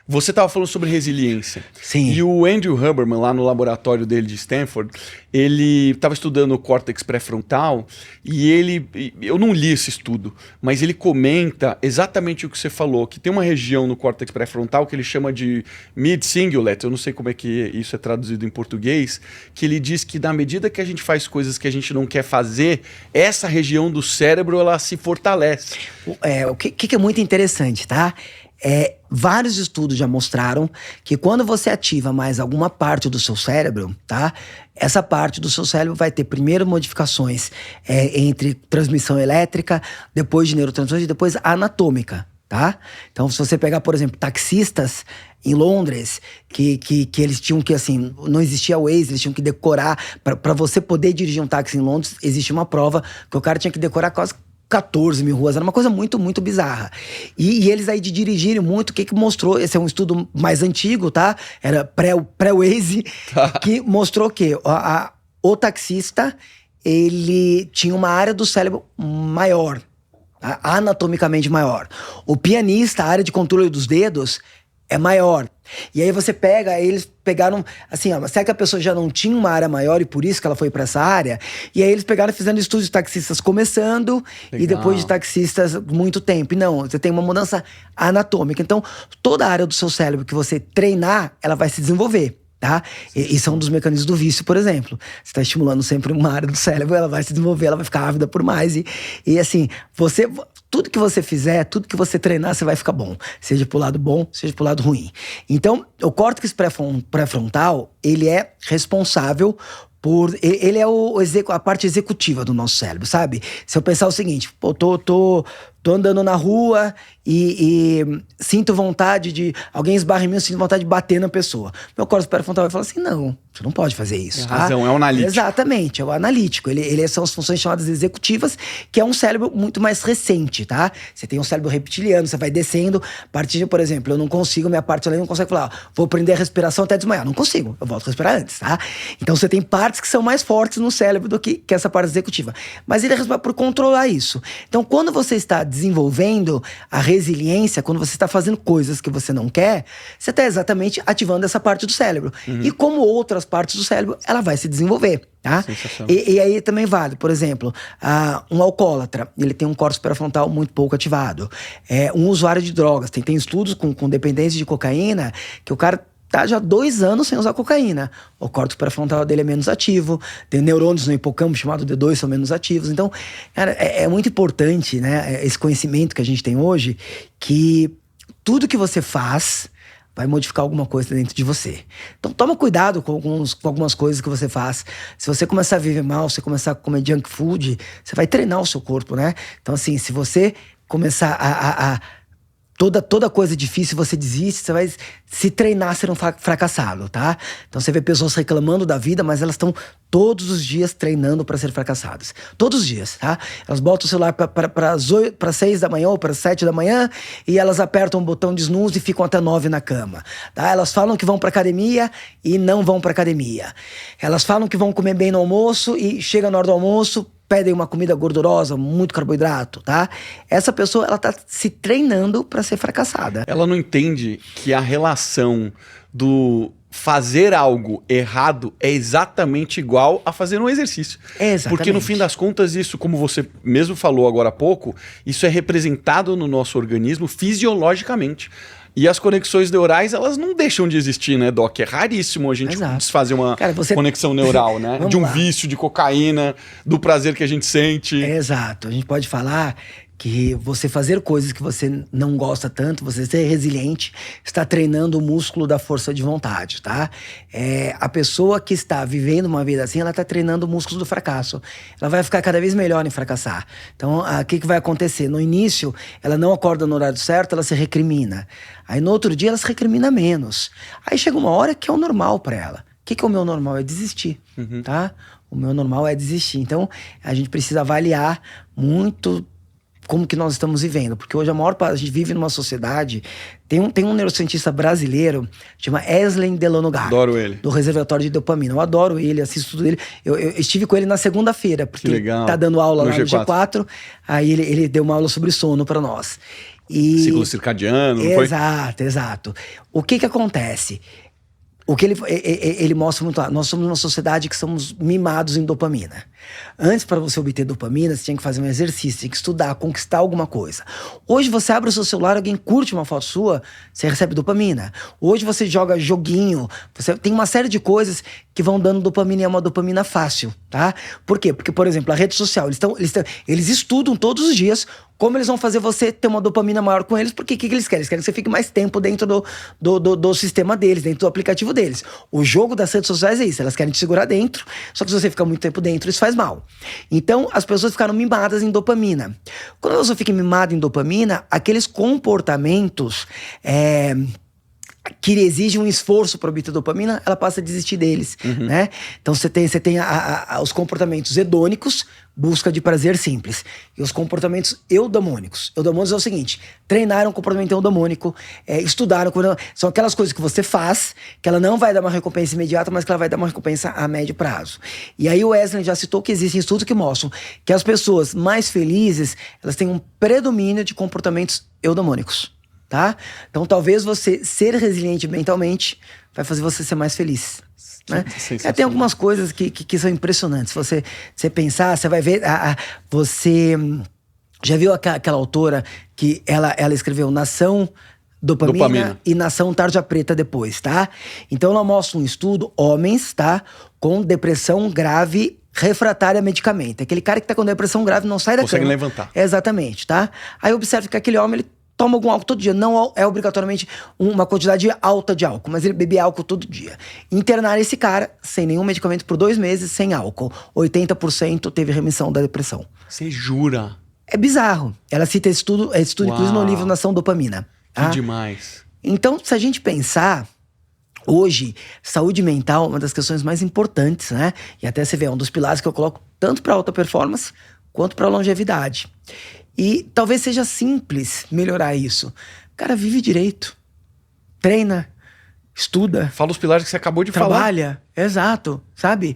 Você estava falando sobre resiliência. Sim. E o Andrew Huberman, lá no laboratório dele de Stanford, ele estava estudando o córtex pré-frontal eu não li esse estudo, mas ele comenta exatamente o que você falou, que tem uma região no córtex pré-frontal que ele chama de mid-cingulate, eu não sei como é que isso é traduzido em português, que ele diz que na medida que a gente faz coisas que a gente não quer fazer, essa região do cérebro ela se fortalece. O que é muito interessante, tá? Vários estudos já mostraram que quando você ativa mais alguma parte do seu cérebro, tá? Essa parte do seu cérebro vai ter primeiro modificações entre transmissão elétrica, depois de neurotransmissões e depois anatômica, tá? Então, se você pegar, por exemplo, taxistas em Londres, que eles tinham que, assim, não existia Waze, eles tinham que decorar. Para você poder dirigir um táxi em Londres, existe uma prova que o cara tinha que decorar quase 14 mil ruas, era uma coisa muito, muito bizarra. E eles aí de dirigirem muito, o que mostrou? Esse é um estudo mais antigo, tá? Era pré-Waze, que mostrou que o taxista, ele tinha uma área do cérebro maior, tá? Anatomicamente maior. O pianista, a área de controle dos dedos, é maior. E aí você pega, eles pegaram, assim, será que a pessoa já não tinha uma área maior e por isso que ela foi pra essa área? E aí eles pegaram e fizeram estudos de taxistas começando e depois de taxistas muito tempo. E não, você tem uma mudança anatômica. Então, toda a área do seu cérebro que você treinar, ela vai se desenvolver. Tá? E são um dos mecanismos do vício, por exemplo. Você está estimulando sempre uma área do cérebro, ela vai se desenvolver, ela vai ficar ávida por mais. E assim, tudo que você fizer, tudo que você treinar, você vai ficar bom. Seja pro lado bom, seja pro lado ruim. Então, o córtex pré-frontal, ele é responsável ele é a parte executiva do nosso cérebro, sabe? Se eu pensar o seguinte, pô, tô andando na rua e sinto vontade de... Alguém esbarra em mim, eu sinto vontade de bater na pessoa. Meu córtex pré-frontal vai falar assim, não, você não pode fazer isso. Tem razão, é o analítico. Exatamente, é o analítico. Ele são as funções chamadas executivas, que é um cérebro muito mais recente, tá? Você tem um cérebro reptiliano, você vai descendo. A partir de, por exemplo, eu não consigo, minha parte ali não consegue falar, vou prender a respiração até desmaiar. Não consigo, eu volto a respirar antes, tá? Então você tem partes que são mais fortes no cérebro do que essa parte executiva. Mas ele é responsável por controlar isso. Então, quando você está desenvolvendo a resiliência, quando você está fazendo coisas que você não quer, você está exatamente ativando essa parte do cérebro. E como outras partes do cérebro, ela vai se desenvolver, tá? E aí também vale, por exemplo, um alcoólatra, ele tem um córtex pré-frontal muito pouco ativado. Um usuário de drogas, tem estudos com dependência de cocaína, que o cara tá já 2 anos sem usar cocaína. O córtex pré-frontal dele é menos ativo, tem neurônios no hipocampo chamado D2 são menos ativos. Então, cara, é muito importante, né, esse conhecimento que a gente tem hoje, que tudo que você faz vai modificar alguma coisa dentro de você. Então toma cuidado com algumas coisas que você faz. Se você começar a viver mal, se você começar a comer junk food, você vai treinar o seu corpo, né? Então assim, se você começar toda coisa difícil você desiste, você vai se treinar ser um fracassado, tá? Então você vê pessoas reclamando da vida, mas elas estão todos os dias treinando para ser fracassadas. Todos os dias, tá? Elas botam o celular para 6 da manhã ou para 7 da manhã e elas apertam o botão de snooze e ficam até 9 na cama, tá? Elas falam que vão para academia e não vão para academia. Elas falam que vão comer bem no almoço e chega na hora do almoço, pedem uma comida gordurosa, muito carboidrato, tá? Essa pessoa, ela tá se treinando para ser fracassada. Ela não entende que a relação do fazer algo errado é exatamente igual a fazer um exercício. Exatamente. Porque no fim das contas isso, como você mesmo falou agora há pouco, isso é representado no nosso organismo fisiologicamente. E as conexões neurais, elas não deixam de existir, né, Doc? É raríssimo a gente desfazer uma conexão neural, né? De um vício, de cocaína, do prazer que a gente sente. Exato. A gente pode falar que você fazer coisas que você não gosta tanto, você ser resiliente, está treinando o músculo da força de vontade, tá? A pessoa que está vivendo uma vida assim, ela está treinando o músculo do fracasso. Ela vai ficar cada vez melhor em fracassar. Então, o que vai acontecer? No início, ela não acorda no horário certo, ela se recrimina. Aí no outro dia, ela se recrimina menos. Aí chega uma hora que é o normal para ela. O que é o meu normal? É desistir, tá? O meu normal é desistir. Então, a gente precisa avaliar muito como que nós estamos vivendo, porque hoje a gente vive numa sociedade, tem um neurocientista brasileiro, chama Eslen Delano Gar. Adoro ele. Do Reservatório de Dopamina. Eu adoro ele, assisto tudo dele. Eu estive com ele na segunda-feira, porque ele tá dando aula lá no G4, aí ele deu uma aula sobre sono para nós. E... Ciclo circadiano, não foi? Exato, exato. O que acontece? O que ele mostra muito lá, nós somos uma sociedade que somos mimados em dopamina. Antes, para você obter dopamina, você tinha que fazer um exercício, tinha que estudar, conquistar alguma coisa. Hoje você abre o seu celular, alguém curte uma foto sua, você recebe dopamina. Hoje você joga joguinho, você tem uma série de coisas que vão dando dopamina, e é uma dopamina fácil, tá? Por quê? Porque, por exemplo, a rede social, eles estudam todos os dias como eles vão fazer você ter uma dopamina maior com eles, porque o que eles querem? Eles querem que você fique mais tempo dentro do sistema deles, dentro do aplicativo deles. O jogo das redes sociais é isso, elas querem te segurar dentro, só que se você ficar muito tempo dentro, isso faz mal. Então, as pessoas ficaram mimadas em dopamina. Quando você fica mimado em dopamina, aqueles comportamentos que exigem um esforço para obter dopamina, ela passa a desistir deles, né? Então você tem os comportamentos hedônicos, busca de prazer simples, e os comportamentos eudaimônicos. Eudaimônicos é o seguinte: treinar é um comportamento eudaimônico, estudar são aquelas coisas que você faz, que ela não vai dar uma recompensa imediata, mas que ela vai dar uma recompensa a médio prazo. E aí o Wesley já citou que existem estudos que mostram que as pessoas mais felizes, elas têm um predomínio de comportamentos eudaimônicos. Tá? Então talvez você ser resiliente mentalmente vai fazer você ser mais feliz, né? Tem algumas coisas que são impressionantes. Você pensar, você vai ver. Você já viu aquela autora que ela escreveu Nação Dopamina e Nação Tarja Preta depois, tá? Então ela mostra um estudo, homens, tá? Com depressão grave refratária a medicamento. Aquele cara que tá com depressão grave não sai da cama. Consegue levantar. Exatamente, tá? Aí observa que aquele homem, ele toma algum álcool todo dia. Não é obrigatoriamente uma quantidade alta de álcool, mas ele bebe álcool todo dia. Internar esse cara sem nenhum medicamento por 2 meses, sem álcool. 80% teve remissão da depressão. Você jura? É bizarro. Ela cita esse estudo inclusive no livro Nação Dopamina. Tá? Que demais. Então, se a gente pensar, hoje, saúde mental é uma das questões mais importantes, né? E até você vê, é um dos pilares que eu coloco tanto para alta performance quanto para longevidade. E talvez seja simples melhorar isso. Cara, vive direito. Treina, estuda. Fala os pilares que você acabou de falar. Trabalha. Exato, sabe?